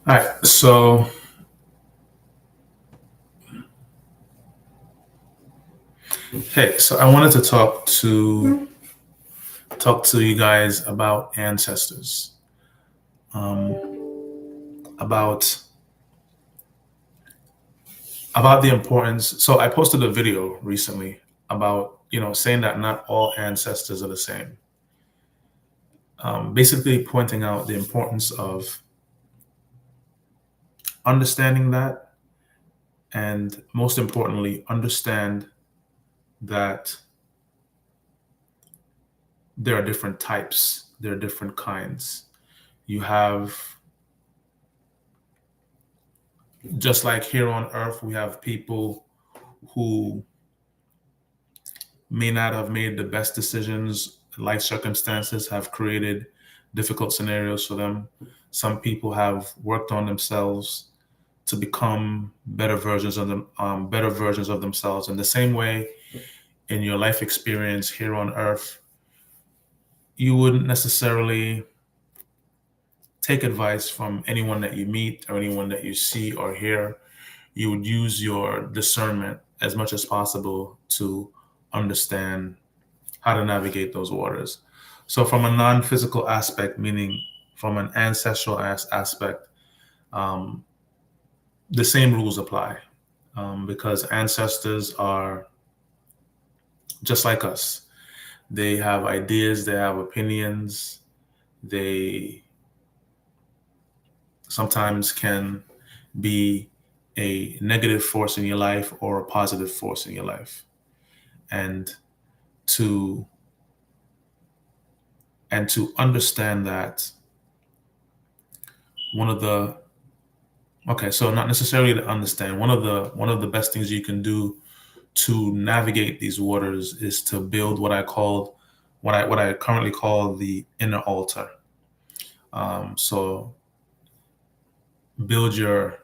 All right. So I wanted to talk to you guys about ancestors, about the importance. So I posted a video recently about saying that not all ancestors are the same. Basically, pointing out the importance of understanding that, and most importantly, understand that there are different types, there are different kinds. You have, just like here on Earth, we have people who may not have made the best decisions. Life circumstances have created difficult scenarios for them. Some people have worked on themselves to become better versions of themselves. In the same way, in your life experience here on Earth, you wouldn't necessarily take advice from anyone that you meet or anyone that you see or hear. You would use your discernment as much as possible to understand how to navigate those waters. So, from a non physical aspect, meaning from an ancestral aspect, um, the same rules apply because ancestors are just like us. They have ideas, they have opinions, they sometimes can be a negative force in your life or a positive force in your life. And to understand that one of the okay, so not necessarily to understand, one of the best things you can do to navigate these waters is to build what I currently call the inner altar. So build your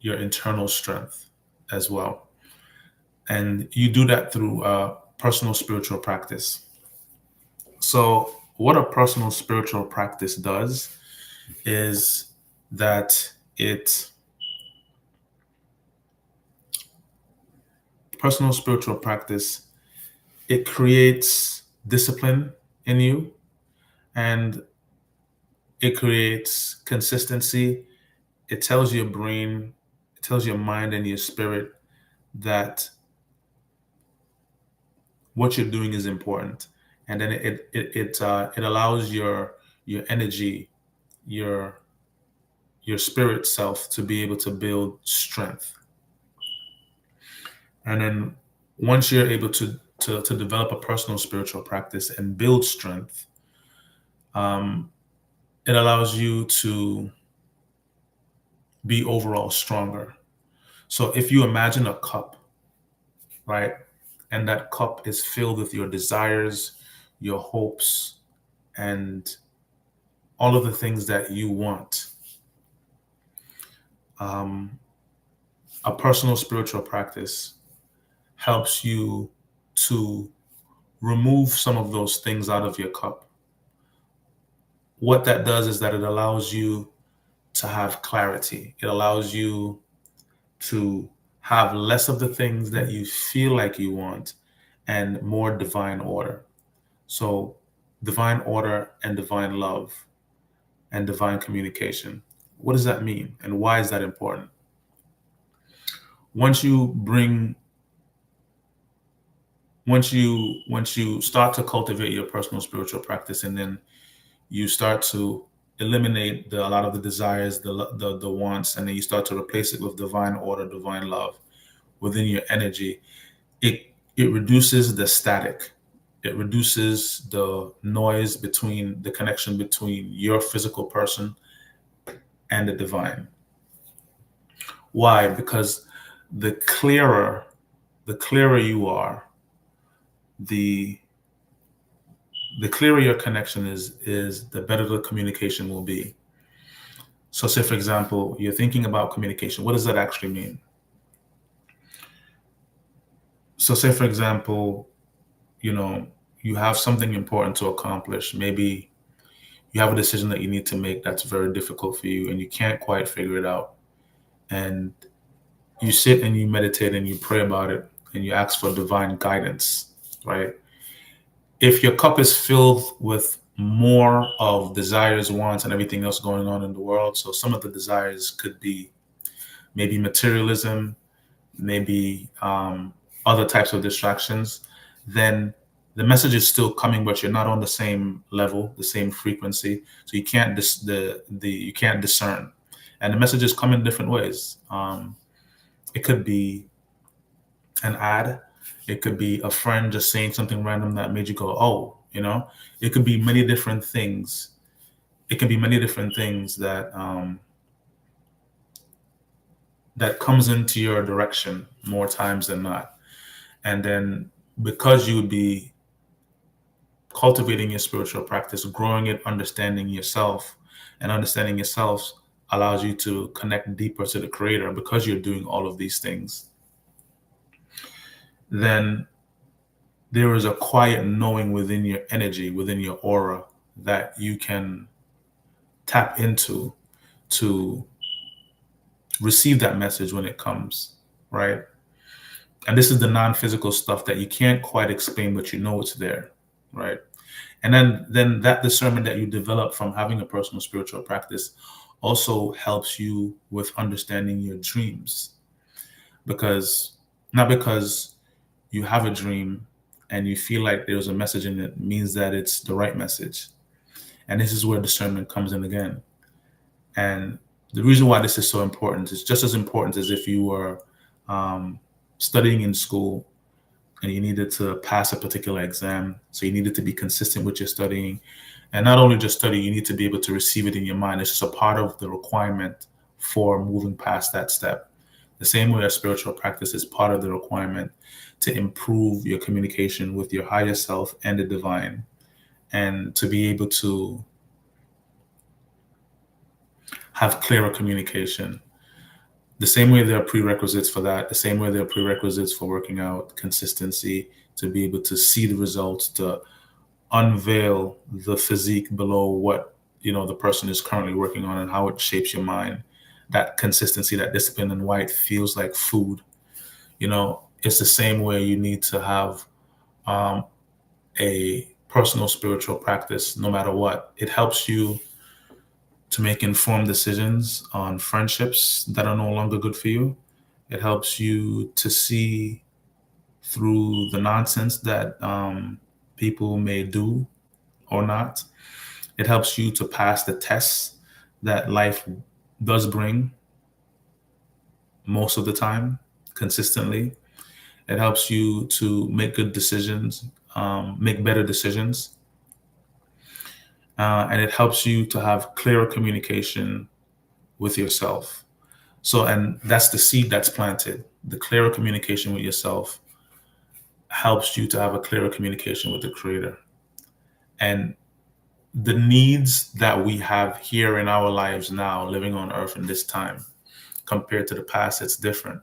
internal strength as well, and you do that through personal spiritual practice. So what a personal spiritual practice does is that it personal spiritual practice, it creates discipline in you, and it creates consistency. It tells your brain, it tells your mind and your spirit that what you're doing is important, and then it allows your energy, your spirit self to be able to build strength. And then once you're able to develop a personal spiritual practice and build strength, um, it allows you to be overall stronger. So if you imagine a cup, right, and that cup is filled with your desires, your hopes, and all of the things that you want, um, a personal spiritual practice helps you to remove some of those things out of your cup. What that does is that it allows you to have clarity. It allows you to have less of the things that you feel like you want and more divine order. So, divine order and divine love and divine communication. What does that mean and why is that important? Once you bring once you start to cultivate your personal spiritual practice, and then you start to eliminate a lot of the desires, the wants, and then you start to replace it with divine order, divine love within your energy. It reduces the static. It reduces the noise between the connection between your physical person and the divine. Why? Because the clearer the clearer you are, the clearer your connection is the better the communication will be. So say for example, you're thinking about communication. What does that actually mean? So say for example, you know, you have something important to accomplish. Maybe you have a decision that you need to make that's very difficult for you and you can't quite figure it out. And you sit and you meditate and you pray about it and you ask for divine guidance, right? If your cup is filled with more of desires, wants, and everything else going on in the world, so some of the desires could be maybe materialism, maybe other types of distractions, then the message is still coming, but you're not on the same level, the same frequency. So you can't you can't discern, and the messages come in different ways. It could be an ad, it could be a friend just saying something random that made you go, oh, it could be many different things. It can be many different things that comes into your direction more times than not. And then because you would be cultivating your spiritual practice, growing it, understanding yourself, and understanding yourself allows you to connect deeper to the creator because you're doing all of these things. Then there is a quiet knowing within your energy, within your aura, that you can tap into to receive that message when it comes, right? And this is the non-physical stuff that you can't quite explain, but you know it's there, right? And then that discernment that you develop from having a personal spiritual practice also helps you with understanding your dreams. Because not because you have a dream and you feel like there's a message in it means that it's the right message. And this is where discernment comes in again. And the reason why this is so important is just as important as if you were studying in school and you needed to pass a particular exam. So you needed to be consistent with your studying. And not only just study, you need to be able to receive it in your mind. It's just a part of the requirement for moving past that step. The same way a spiritual practice is part of the requirement to improve your communication with your higher self and the divine, and to be able to have clearer communication. The same way there are prerequisites for that, the same way there are prerequisites for working out, consistency, to be able to see the results, to unveil the physique below what the person is currently working on and how it shapes your mind. That consistency, that discipline, and why it feels like food. It's the same way you need to have a personal spiritual practice, no matter what. It helps you to make informed decisions on friendships that are no longer good for you. It helps you to see through the nonsense that people may do or not. It helps you to pass the tests that life does bring most of the time, consistently. It helps you to make good decisions, make better decisions. And it helps you to have clearer communication with yourself. So, and that's the seed that's planted. The clearer communication with yourself helps you to have a clearer communication with the creator. And the needs that we have here in our lives now, living on earth in this time, compared to the past, it's different.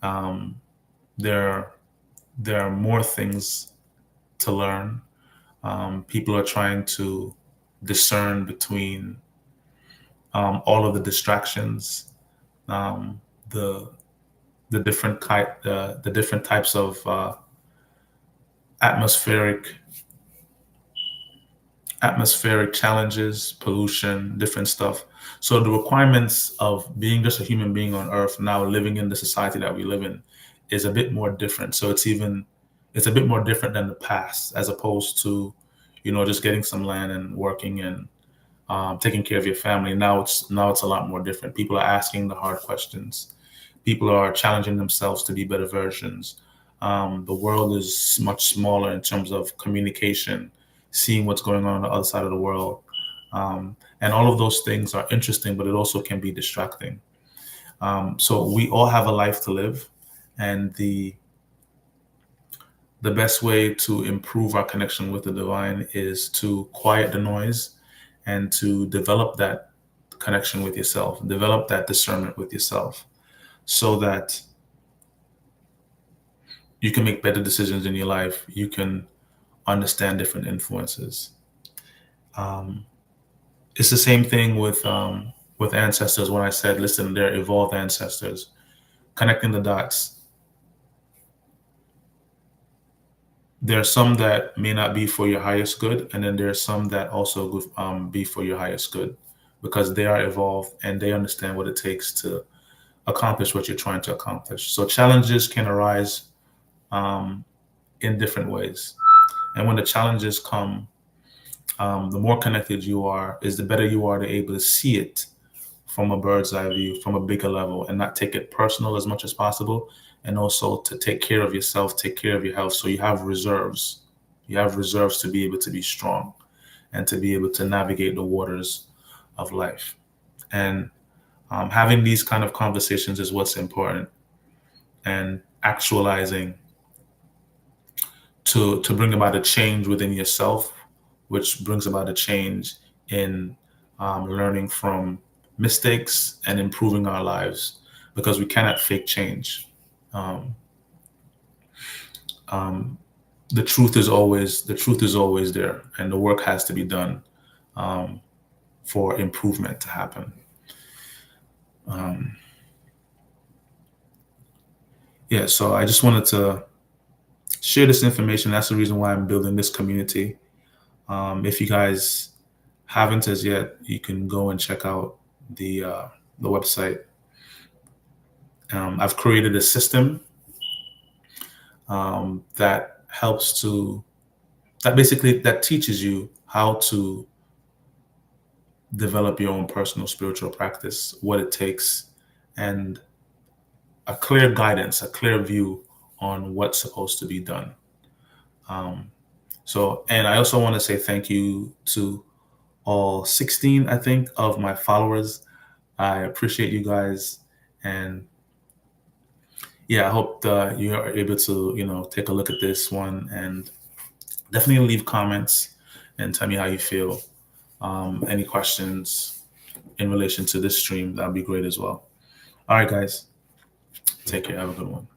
Um, there, there are more things to learn. People are trying to discern between all of the distractions, um, the the different types of atmospheric atmospheric challenges, pollution, different stuff. So the requirements of being just a human being on Earth now, living in the society that we live in, is a bit more different. So it's a bit more different than the past, as opposed to just getting some land and working and taking care of your family. Now it's a lot more different. People are asking the hard questions. People are challenging themselves to be better versions. The world is much smaller in terms of communication, seeing what's going on the other side of the world. And all of those things are interesting, but it also can be distracting. So we all have a life to live, and the best way to improve our connection with the divine is to quiet the noise and to develop that connection with yourself, develop that discernment with yourself, so that you can make better decisions in your life. You can understand different influences. It's the same thing with ancestors. When I said, listen, they're evolved ancestors, connecting the dots. There are some that may not be for your highest good, and then there are some that also would be for your highest good, because they are evolved and they understand what it takes to accomplish what you're trying to accomplish. So challenges can arise um, in different ways, and when the challenges come, the more connected you are, is the better you are to able to see it from a bird's eye view, from a bigger level, and not take it personal as much as possible. And also to take care of yourself, take care of your health. So you have reserves. You have reserves to be able to be strong and to be able to navigate the waters of life. And having these kind of conversations is what's important, and actualizing to bring about a change within yourself, which brings about a change in learning from mistakes and improving our lives, because we cannot fake change. Um, um, the truth is always there, and the work has to be done um, for improvement to happen. Um, yeah, so I just wanted to share this information. That's the reason why I'm building this community. If you guys haven't as yet, you can go and check out the website. I've created a system that helps to that teaches you how to develop your own personal spiritual practice, what it takes, and a clear guidance, a clear view on what's supposed to be done. Um, and I also want to say thank you to all 16, I think, of my followers. I appreciate you guys, and yeah, I hope that you are able to, take a look at this one, and definitely leave comments and tell me how you feel. Any questions in relation to this stream, that'd be great as well. All right, guys, take care. Have a good one.